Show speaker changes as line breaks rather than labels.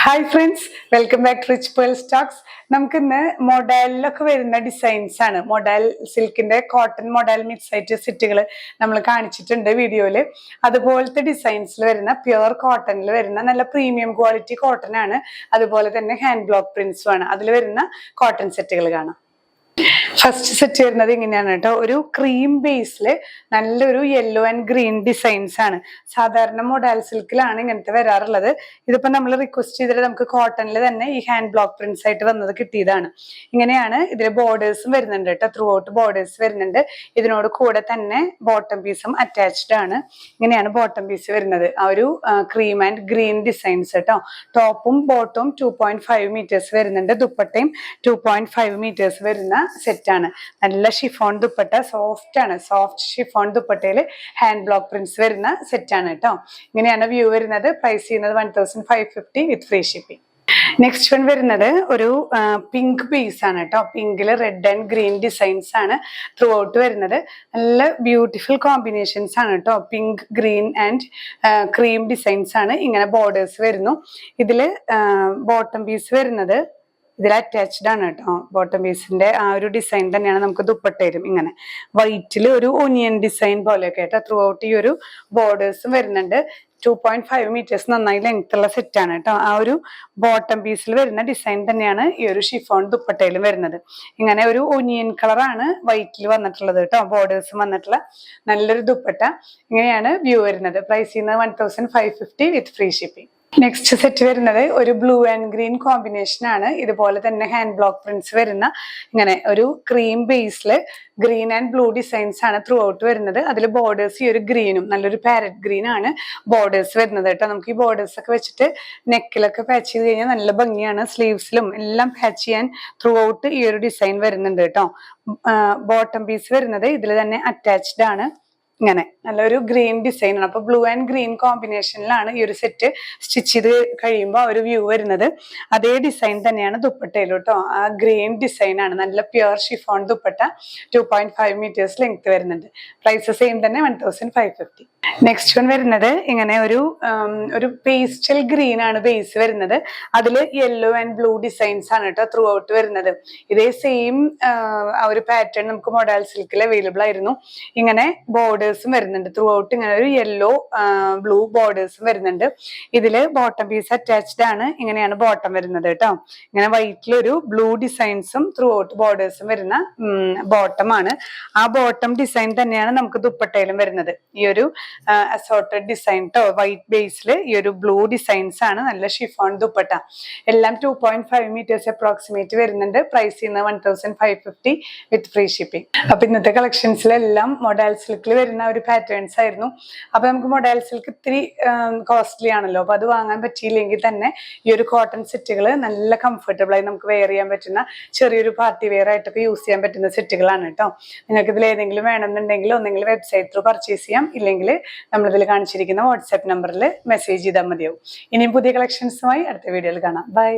Hi friends, welcome back to Rich Pearl Stocks. നമുക്ക് ഇന്ന് മൊഡാലിലൊക്കെ വരുന്ന ഡിസൈൻസ് ആണ്. മൊഡാൽ സിൽക്കിന്റെ കോട്ടൺ മൊഡാൽ മിക്സ് ആയിട്ട് സെറ്റുകൾ നമ്മൾ കാണിച്ചിട്ടുണ്ട് വീഡിയോയില്. അതുപോലത്തെ ഡിസൈൻസിൽ വരുന്ന പ്യുവർ കോട്ടണിൽ വരുന്ന നല്ല പ്രീമിയം ക്വാളിറ്റി കോട്ടൺ ആണ്. അതുപോലെ തന്നെ ഹാൻഡ് ബ്ലോക്ക് പ്രിന്റ്സും ആണ്. അതിൽ വരുന്ന കോട്ടൺ സെറ്റുകൾ കാണാം. ഫസ്റ്റ് സെറ്റ് വരുന്നത് ഇങ്ങനെയാണ് കേട്ടോ. ഒരു ക്രീം ബേസില് നല്ലൊരു യെല്ലോ ആൻഡ് ഗ്രീൻ ഡിസൈൻസ് ആണ്. സാധാരണ മൊഡാൽ സിൽക്കിലാണ് ഇങ്ങനത്തെ വരാറുള്ളത്. ഇതിപ്പോ നമ്മൾ റിക്വസ്റ്റ് ചെയ്തിട്ട് നമുക്ക് കോട്ടണിൽ തന്നെ ഈ ഹാൻഡ് ബ്ലോക്ക് പ്രിന്റ്സ് ആയിട്ട് വന്നത് കിട്ടിയതാണ്. ഇങ്ങനെയാണ് ഇതിൽ ബോർഡേഴ്സും വരുന്നുണ്ട് കേട്ടോ. ത്രൂ ഔട്ട് ബോർഡേഴ്സ് വരുന്നുണ്ട്. ഇതിനോട് കൂടെ തന്നെ ബോട്ടം പീസും അറ്റാച്ച്ഡ് ആണ്. ഇങ്ങനെയാണ് ബോട്ടം പീസ് വരുന്നത്. ആ ഒരു ക്രീം ആൻഡ് ഗ്രീൻ ഡിസൈൻസ് കേട്ടോ. ടോപ്പും ബോട്ടും 2.5 മീറ്റേഴ്സ് വരുന്നുണ്ട്. ദുപ്പട്ടയും 2.5 മീറ്റേഴ്സ് വരുന്ന സെറ്റ് ആണ്. നല്ല ഷിഫോൺ ദുപ്പട്ട, സോഫ്റ്റ് ആണ്. സോഫ്റ്റ് ഷിഫോൺ ദുപ്പട്ടയില് ഹാൻഡ് ബ്ലോക്ക് പ്രിന്റ്സ് വരുന്ന സെറ്റ് ആണ് കേട്ടോ. ഇങ്ങനെയാണ് വ്യൂ വരുന്നത്. പ്രൈസ് ചെയ്യുന്നത് 1550 with free shipping. Next one വരുന്നത് ഒരു പിങ്ക് പീസ് ആണ് കേട്ടോ. പിങ്കില് റെഡ് ആൻഡ് ഗ്രീൻ ഡിസൈൻസ് ആണ് ത്രൂ ഔട്ട് വരുന്നത്. നല്ല ബ്യൂട്ടിഫുൾ കോമ്പിനേഷൻസ് ആണ് കേട്ടോ. Pink, green and cream designs ആണ്. ഇങ്ങനെ ബോർഡേഴ്സ് വരുന്നു. ഇതില് ബോട്ടം പീസ് വരുന്നത് ഇതിൽ അറ്റാച്ച്ഡ് ആണ് കേട്ടോ. ബോട്ടം പീസിന്റെ ആ ഒരു ഡിസൈൻ തന്നെയാണ് നമുക്ക് ദുപ്പട്ടയിലും ഇങ്ങനെ വൈറ്റിൽ ഒരു ഒനിയൻ ഡിസൈൻ പോലെയൊക്കെ കേട്ടോ. ത്രൂ ഔട്ട് ഈ ഒരു ബോർഡേഴ്സും വരുന്നുണ്ട്. 2.5 മീറ്റേഴ്സ് നന്നായി ലെങ്ത് ഉള്ള സെറ്റ് ആണ് കേട്ടോ. ആ ഒരു ബോട്ടം പീസിൽ വരുന്ന ഡിസൈൻ തന്നെയാണ് ഈ ഒരു ഷിഫോൺ ദുപ്പട്ടയിലും വരുന്നത്. ഇങ്ങനെ ഒരു ഒനിയൻ കളറാണ് വൈറ്റിൽ വന്നിട്ടുള്ളത് കേട്ടോ. ബോർഡേഴ്സും വന്നിട്ടുള്ള നല്ലൊരു ദുപ്പട്ട. ഇങ്ങനെയാണ് വ്യൂ വരുന്നത്. പ്രൈസ് ചെയ്യുന്നത് 1550 with free shipping. Next set വരുന്നത് ഒരു ബ്ലൂ ആൻഡ് ഗ്രീൻ കോമ്പിനേഷൻ ആണ്. ഇതുപോലെ തന്നെ ഹാൻഡ് ബ്ലോക്ക് പ്രിന്റ്സ് വരുന്ന ഇങ്ങനെ ഒരു cream Basil green and blue designs ആണ് ത്രൂ ഔട്ട് വരുന്നത്. അതിൽ ബോർഡേഴ്സ് ഈ ഒരു ഗ്രീനും നല്ലൊരു പാരറ്റ് ഗ്രീൻ ആണ് ബോർഡേഴ്സ് വരുന്നത് കേട്ടോ. നമുക്ക് ഈ ബോർഡേഴ്സ് ഒക്കെ വെച്ചിട്ട് നെക്കിലൊക്കെ പാച്ച് ചെയ്ത് കഴിഞ്ഞാൽ നല്ല ഭംഗിയാണ്. സ്ലീവ്സിലും എല്ലാം പാച്ച് ചെയ്യാൻ ത്രൂ ഔട്ട് ഈ ഒരു ഡിസൈൻ വരുന്നുണ്ട് കേട്ടോ. ബോട്ടം പീസ് വരുന്നത് ഇതിൽ തന്നെ അറ്റാച്ച്ഡ് ആണ്. ഇങ്ങനെ നല്ലൊരു ഗ്രീൻ ഡിസൈൻ ആണ്. അപ്പൊ ബ്ലൂ ആൻഡ് ഗ്രീൻ കോമ്പിനേഷനിലാണ് ഈ ഒരു സെറ്റ് സ്റ്റിച്ച് ചെയ്ത് കഴിയുമ്പോൾ ഒരു വ്യൂ വരുന്നത്. അതേ ഡിസൈൻ തന്നെയാണ് ദുപ്പട്ടയിലും കേട്ടോ. ആ ഗ്രീൻ ഡിസൈൻ ആണ്. നല്ല pure chiffon dupatta. 2.5 metres length വരുന്നുണ്ട്. പ്രൈസ് സെയിം തന്നെ 1550. നെക്സ്റ്റ് വൺ വരുന്നത് ഇങ്ങനെ ഒരു പേസ്റ്റൽ ഗ്രീൻ ആണ് ബേസ് വരുന്നത്. അതില് യെല്ലോ ആൻഡ് ബ്ലൂ ഡിസൈൻസ് ആണ് കേട്ടോ ത്രൂ ഔട്ട് വരുന്നത്. ഇതേ സെയിം ആ ഒരു പാറ്റേൺ നമുക്ക് മൊഡാൽ സിൽക്കിൽ അവൈലബിൾ ആയിരുന്നു. ഇങ്ങനെ ബോർഡേഴ്സും വരുന്നുണ്ട് ത്രൂ ഔട്ട്. ഇങ്ങനെ ഒരു യെല്ലോ ബ്ലൂ ബോർഡേഴ്സും വരുന്നുണ്ട്. ഇതില് ബോട്ടം പീസ് അറ്റാച്ച്ഡ് ആണ്. ഇങ്ങനെയാണ് ബോട്ടം വരുന്നത് കേട്ടോ. ഇങ്ങനെ വൈറ്റിലൊരു ബ്ലൂ ഡിസൈൻസും ത്രൂ ഔട്ട് ബോർഡേഴ്സും വരുന്ന ബോട്ടം ആണ്. ആ ബോട്ടം ഡിസൈൻ തന്നെയാണ് നമുക്ക് ദുപ്പട്ടയിലും വരുന്നത്. ഈ ഒരു അസോർട്ടഡ് ഡിസൈൻ ട്ടോ. വൈറ്റ് ബേസിൽ ഈ ഒരു ബ്ലൂ ഡിസൈൻസ് ആണ്. നല്ല ഷിഫോൺ ദുപ്പട്ട. എല്ലാം 2.5 മീറ്റേഴ്സ് അപ്രോക്സിമേറ്റ് വരുന്നുണ്ട്. പ്രൈസ് ചെയ്യുന്നത് 1550 വിത്ത് ഫ്രീ ഷിപ്പിംഗ്. അപ്പൊ ഇന്നത്തെ കളക്ഷൻസിലെല്ലാം മൊഡാൽ സിൽക്കിൽ വരുന്ന ഒരു പാറ്റേൺസ് ആയിരുന്നു. അപ്പൊ നമുക്ക് മൊഡാൽ സിൽക്ക് ഇത്തിരി കോസ്റ്റ്ലി ആണല്ലോ. അപ്പൊ അത് വാങ്ങാൻ പറ്റിയില്ലെങ്കിൽ തന്നെ ഈ ഒരു കോട്ടൺ സെറ്റുകൾ നല്ല കംഫർട്ടബിൾ ആയി നമുക്ക് വെയർ ചെയ്യാൻ പറ്റുന്ന ചെറിയൊരു പാർട്ടി വെയർ ആയിട്ടൊക്കെ യൂസ് ചെയ്യാൻ പറ്റുന്ന സെറ്റുകളാണ് കേട്ടോ. നിങ്ങൾക്ക് ഇതിൽ ഏതെങ്കിലും വേണമെന്നുണ്ടെങ്കിൽ ഒന്നെങ്കിൽ വെബ്സൈറ്റ് ത്രൂ പർച്ചേസ് ചെയ്യാം, ഇല്ലെങ്കിൽ നമ്മളിതിൽ കാണിച്ചിരിക്കുന്ന വാട്സാപ്പ് നമ്പറിൽ മെസ്സേജ് ചെയ്താൽ മതിയാവും. ഇനിയും പുതിയ കളക്ഷൻസുമായി അടുത്ത വീഡിയോയിൽ കാണാം. ബൈ.